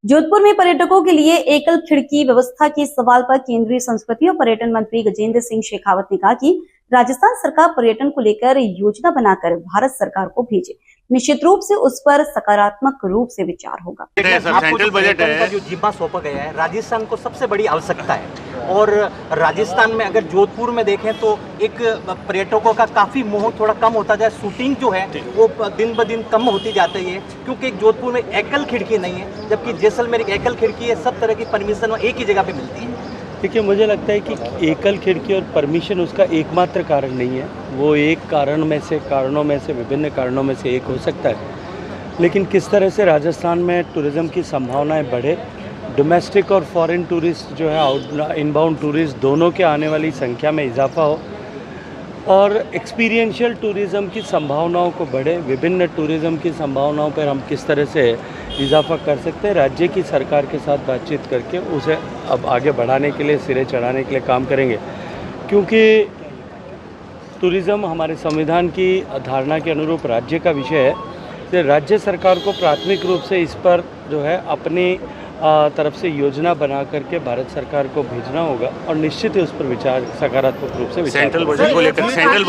जोधपुर में पर्यटकों के लिए एकल खिड़की व्यवस्था के सवाल पर केंद्रीय संस्कृति और पर्यटन मंत्री गजेंद्र सिंह शेखावत ने कहा कि राजस्थान सरकार पर्यटन को लेकर योजना बनाकर भारत सरकार को भेजे, निश्चित रूप से उस पर सकारात्मक रूप से विचार होगा। सेंट्रल बजट है जो जिम्मा सौंपा गया है, राजस्थान को सबसे बड़ी आवश्यकता है। और राजस्थान में अगर जोधपुर में देखें तो एक पर्यटकों का काफ़ी मोह थोड़ा कम होता जाए, शूटिंग जो है वो दिन ब दिन कम होती जाती है, क्योंकि एक जोधपुर में एकल खिड़की नहीं है, जबकि जैसलमेर एक एकल खिड़की है। सब तरह की परमिशन एक ही जगह पे मिलती है। देखिए, मुझे लगता है कि एकल खिड़की और परमिशन उसका एकमात्र कारण नहीं है, वो एक कारणों में से विभिन्न कारणों में से एक हो सकता है। लेकिन किस तरह से राजस्थान में टूरिज़्म की संभावनाएं बढ़े, डोमेस्टिक और फॉरेन टूरिस्ट जो है इनबाउंड टूरिस्ट दोनों के आने वाली संख्या में इजाफा हो और एक्सपीरियंशियल टूरिज़्म की संभावनाओं को बढ़े, विभिन्न टूरिज़्म की संभावनाओं पर हम किस तरह से इजाफा कर सकते हैं, राज्य की सरकार के साथ बातचीत करके उसे अब आगे बढ़ाने के लिए, सिरे चढ़ाने के लिए काम करेंगे। क्योंकि टूरिज़्म हमारे संविधान की धारणा के अनुरूप राज्य का विषय है, तो राज्य सरकार को प्राथमिक रूप से इस पर जो है अपनी तरफ से योजना बना करके भारत सरकार को भेजना होगा और निश्चित ही उस पर विचार सकारात्मक रूप से विचार। सेंट्रल बजट को लेकर सेंट्रल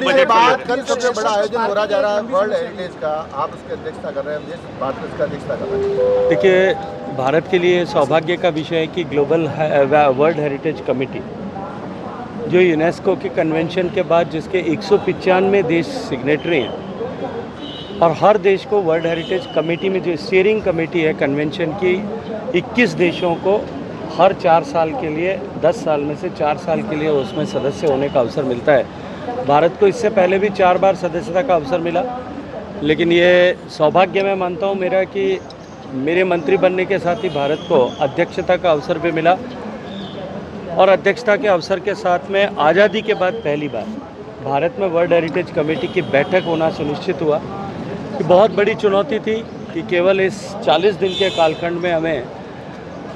बजट कल सबसे बड़ा आयोजन हो रहा जा रहा है वर्ल्ड हेरिटेज का, आप उसकी अध्यक्षता कर रहे हैं, भारत उसका अध्यक्षता कर रहे हैं। देखिए, भारत के लिए सौभाग्य का विषय है कि ग्लोबल वर्ल्ड हेरिटेज कमेटी जो यूनेस्को के कन्वेंशन के बाद जिसके 195 देश सिग्नेटरी हैं और हर देश को वर्ल्ड हेरिटेज कमेटी में जो स्टीयरिंग कमेटी है कन्वेंशन की, 21 देशों को हर 4 साल के लिए 10 साल में से 4 साल के लिए उसमें सदस्य होने का अवसर मिलता है। भारत को इससे पहले भी 4 बार सदस्यता का अवसर मिला, लेकिन ये सौभाग्य मैं मानता हूँ मेरा कि मेरे मंत्री बनने के साथ ही भारत को अध्यक्षता का अवसर भी मिला और अध्यक्षता के अवसर के साथ में आज़ादी के बाद पहली बार भारत में वर्ल्ड हेरिटेज कमेटी की बैठक होना सुनिश्चित हुआ। कि बहुत बड़ी चुनौती थी कि केवल इस 40 दिन के कालखंड में हमें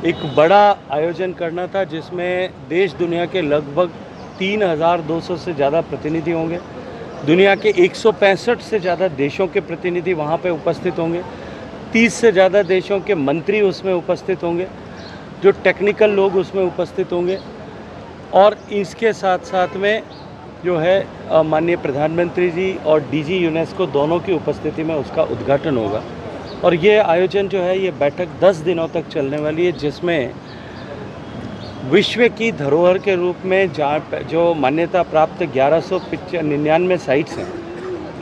एक बड़ा आयोजन करना था जिसमें देश दुनिया के लगभग 3200 से ज़्यादा प्रतिनिधि होंगे, दुनिया के 165 से ज़्यादा देशों के प्रतिनिधि वहाँ पे उपस्थित होंगे, 30 से ज़्यादा देशों के मंत्री उसमें उपस्थित होंगे, जो टेक्निकल लोग उसमें उपस्थित होंगे और इसके साथ साथ में जो है माननीय प्रधानमंत्री जी और डीजी यूनेस्को दोनों की उपस्थिति में उसका उद्घाटन होगा। और ये आयोजन जो है, ये बैठक 10 दिनों तक चलने वाली है, जिसमें विश्व की धरोहर के रूप में जो मान्यता प्राप्त 1199 साइट्स हैं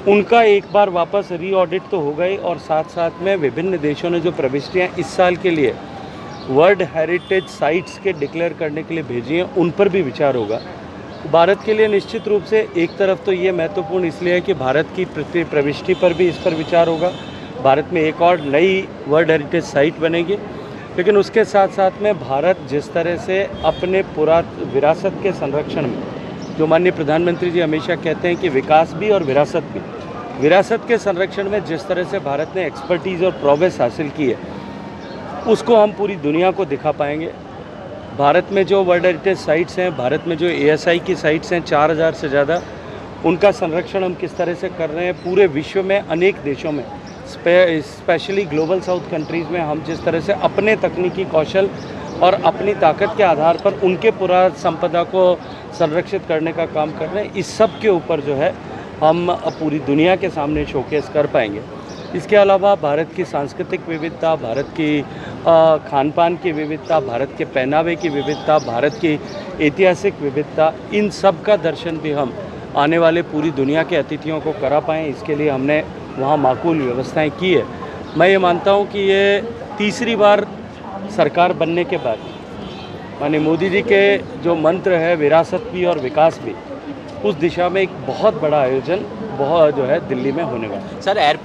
उनका एक बार वापस रीऑडिट तो हो गई और साथ साथ में विभिन्न देशों ने जो प्रविष्टियाँ इस साल के लिए वर्ल्ड हेरिटेज साइट्स के डिक्लेयर करने के लिए भेजी हैं उन पर भी विचार होगा। भारत के लिए निश्चित रूप से एक तरफ तो ये महत्वपूर्ण इसलिए है कि भारत की प्रविष्टि पर भी इस पर विचार होगा, भारत में एक और नई वर्ल्ड हेरिटेज साइट बनेगी, लेकिन उसके साथ साथ में भारत जिस तरह से अपने विरासत के संरक्षण में, जो माननीय प्रधानमंत्री जी हमेशा कहते हैं कि विकास भी और विरासत भी, विरासत के संरक्षण में जिस तरह से भारत ने एक्सपर्टीज़ और प्रोग्रेस हासिल की है उसको हम पूरी दुनिया को दिखा पाएंगे। भारत में जो वर्ल्ड हेरिटेज साइट्स हैं, भारत में जो ASI की साइट्स हैं 4000 से ज़्यादा, उनका संरक्षण हम किस तरह से कर रहे हैं पूरे विश्व में, अनेक देशों में, स्पेशली ग्लोबल साउथ कंट्रीज़ में हम जिस तरह से अपने तकनीकी कौशल और अपनी ताकत के आधार पर उनके पुरा संपदा को संरक्षित करने का काम कर रहे हैं, इस सब के ऊपर जो है हम पूरी दुनिया के सामने शोकेस कर पाएंगे। इसके अलावा भारत की सांस्कृतिक विविधता, भारत की खान पान की विविधता, भारत के पहनावे की विविधता, भारत की ऐतिहासिक विविधता, इन सब का दर्शन भी हम आने वाले पूरी दुनिया के अतिथियों को करा पाएँ, इसके लिए हमने वहाँ माकूल व्यवस्थाएं की है। मैं ये मानता हूँ कि ये तीसरी बार सरकार बनने के बाद माननीय मोदी जी के जो मंत्र है विरासत भी और विकास भी, उस दिशा में एक बहुत बड़ा आयोजन जो है दिल्ली में होने वाला है। सर